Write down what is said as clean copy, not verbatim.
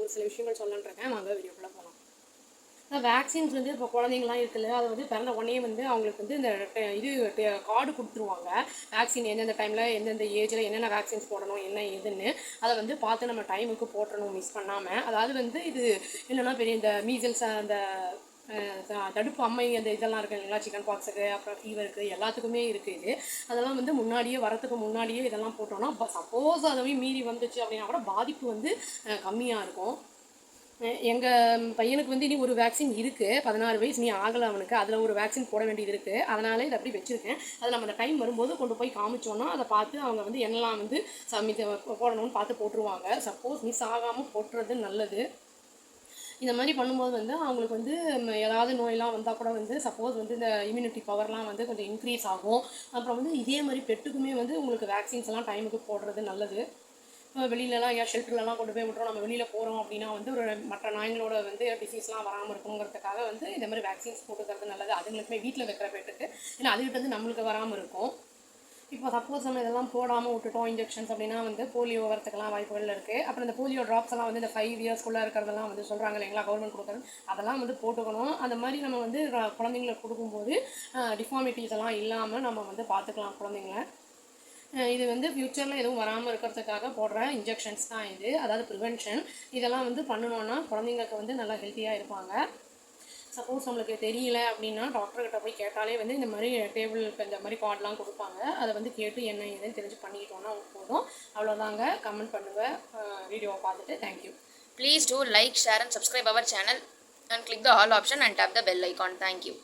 ஒரு சில விஷயங்கள் சொல்லலான்னு இருக்கேன். வாங்க வீடியோக்குள்ளே போகலாம். வேக்சின்ஸ் வந்து இப்போ குழந்தைங்களாம் இருக்குல்ல, அதை வந்து பிறந்த உடனே வந்து அவங்களுக்கு வந்து இந்த கார்டு கொடுத்துருவாங்க. வேக்சின் எந்தெந்த டைமில் எந்தெந்த ஏஜில் என்னென்ன வேக்சின்ஸ் போடணும் என்ன ஏதுன்னு அதை வந்து பார்த்து நம்ம டைமுக்கு போட்டுறணும் மிஸ் பண்ணாமல். அதாவது வந்து இது என்னென்னா பெரிய இந்த மீசல்ஸ் அந்த தடுப்பு அம்மை அந்த இதெல்லாம் இருக்குது இல்லைங்களா, சிக்கன் பாக்ஸுக்கு அப்புறம் ஃபீவருக்கு எல்லாத்துக்குமே இருக்குது இது. அதெல்லாம் வந்து முன்னாடியே வரத்துக்கு முன்னாடியே இதெல்லாம் போட்டோம்னா சப்போஸ் அதவே மீறி வந்துச்சு அப்படின்னா கூட பாதிப்பு வந்து கம்மியாக இருக்கும். எங்கள் பையனுக்கு வந்து இனி ஒரு வேக்சின் இருக்குது, 16 வயசு நீ ஆகலை அவனுக்கு. அதில் ஒரு வேக்சின் போட வேண்டியது இருக்குது. அதனால் இதை அப்படி வச்சுருக்கேன். அதை நம்ம அந்த டைம் வரும்போது கொண்டு போய் காமிச்சோன்னா அதை பார்த்து அவங்க வந்து என்னெல்லாம் வந்து போடணும்னு பார்த்து போட்டுருவாங்க. சப்போஸ் மிஸ் ஆகாமல் போட்டுறது நல்லது. இந்த மாதிரி பண்ணும்போது வந்து அவங்களுக்கு வந்து ஏதாவது நோயெல்லாம் வந்தால் கூட வந்து சப்போஸ் வந்து இந்த இம்யூனிட்டி பவர்லாம் வந்து கொஞ்சம் இன்க்ரீஸ் ஆகும். அப்புறம் வந்து இதே மாதிரி பெட்டுக்குமே வந்து உங்களுக்கு வேக்சின்ஸ் எல்லாம் டைமுக்கு போடுறது நல்லது. வெளியிலலாம் ஷெல்டர்லலாம் கொண்டு போய் விட்றோம், நம்ம வெளியில் போகிறோம் அப்படின்னா வந்து ஒரு மற்ற நாய்களோட வந்து டிசீஸ்லாம் வராமல் இருக்குங்கிறதுக்காக வந்து இந்த மாதிரி வேக்சின்ஸ் போட்டுக்கிறது நல்லது. அதுங்களுக்குமே வீட்டில் வைக்கிற பெட்டுக்கு, ஏன்னா அதுக்கிட்ட வந்து நம்மளுக்கு வராமல் இருக்கும். இப்போ சப்போஸ் நம்ம இதெல்லாம் போடாமல் விட்டுட்டோம் இன்ஜெக்ஷன்ஸ் அப்படின்னா வந்து போலியோ வரத்துக்கெல்லாம் வாய்ப்புகள் இருக்குது. அப்புறம் இந்த போலியோ ட்ராப்ஸ் எல்லாம் வந்து இந்த 5 இயர்ஸ்க்குள்ளே இருக்கிறதெல்லாம் வந்து சொல்கிறாங்க இல்லைங்களா, கவர்மெண்ட் கொடுக்குறது, அதெல்லாம் வந்து போட்டுக்கணும். அந்த மாதிரி நம்ம வந்து குழந்தைங்களுக்கு கொடுக்கும்போது டிஃபார்மிட்டிஸ் எல்லாம் இல்லாமல் நம்ம வந்து பார்த்துக்கலாம் குழந்தைங்கள. இது வந்து ஃப்யூச்சரில் எதுவும் வராமல் இருக்கிறதுக்காக போடுற இன்ஜெக்ஷன்ஸ் தான் இது, அதாவது ப்ரிவென்ஷன். இதெல்லாம் வந்து பண்ணணுன்னா குழந்தைங்களுக்கு வந்து நல்லா ஹெல்த்தியாக இருப்பாங்க. சப்போஸ் நம்மளுக்கு தெரியல அப்படின்னா டாக்டர்கிட்ட போய் கேட்டாலே வந்து இந்த மாதிரி டேபிளுக்கு இந்த மாதிரி கார்டெலாம் கொடுப்பாங்க. அதை வந்து கேட்டு என்ன ஏதுன்னு தெரிஞ்சு பண்ணிக்கிட்டோன்னா போதும். அவ்வளோதாங்க. கமெண்ட் பண்ணுங்கள் வீடியோவை பார்த்துட்டு. Thank you. Please do like, share and subscribe our channel and click the all option and tap the bell icon. Thank you.